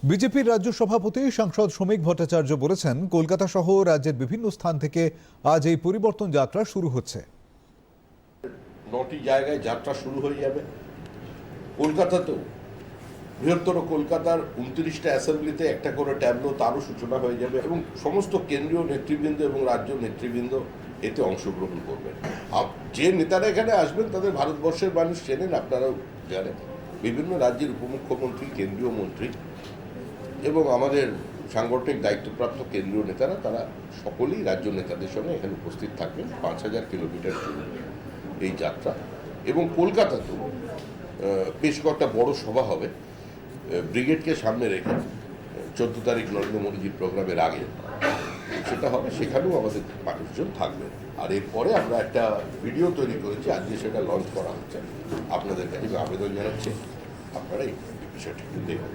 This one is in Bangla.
বিজেপির রাজ্য সভাপতি সাংসদ শ্রমিক ভট্টাচার্য বলেছেন, কলকাতা সহ রাজ্যের বিভিন্ন স্থান থেকে আজ এই পরিবর্তন যাত্রা শুরু হচ্ছে। 9টি জায়গায় যাত্রা শুরু হয়ে যাবে। কলকাতাতেও বৃহত্তর কলকাতার 29টা অ্যাসেম্বলিতে একটা করে ট্যাবলো, তারও সূচনা হয়ে যাবে এবং সমস্ত কেন্দ্রীয় নেতৃবৃন্দ এবং রাজ্য নেতৃবৃন্দ এতে অংশগ্রহণ করবেন। যে নেতারা এখানে আসবেন তাদের ভারতবর্ষের মানুষ চেনেন, আপনারাও জানেন। বিভিন্ন রাজ্যের উপমুখ্যমন্ত্রী, কেন্দ্রীয় মন্ত্রী এবং আমাদের সাংগঠনিক দায়িত্বপ্রাপ্ত কেন্দ্রীয় নেতারা, তারা সকলেই রাজ্য নেতাদের সঙ্গে এখানে উপস্থিত থাকবেন। 5000 কিলোমিটার চলবে এই যাত্রা এবং কলকাতাতেও বেশ কয়েকটা বড় সভা হবে ব্রিগেডকে সামনে রেখে। 14 তারিখ নরেন্দ্র মোদীজির প্রোগ্রামের আগে সেটা হবে, সেখানেও আমাদের মানুষজন থাকবে। আর এরপরে আমরা একটা ভিডিও তৈরি করেছি, আজকে সেটা লঞ্চ করা হচ্ছে। আপনাদের কাছে আবেদন জানাচ্ছি, আপনারা এই বিষয়টি একটু দেখুন।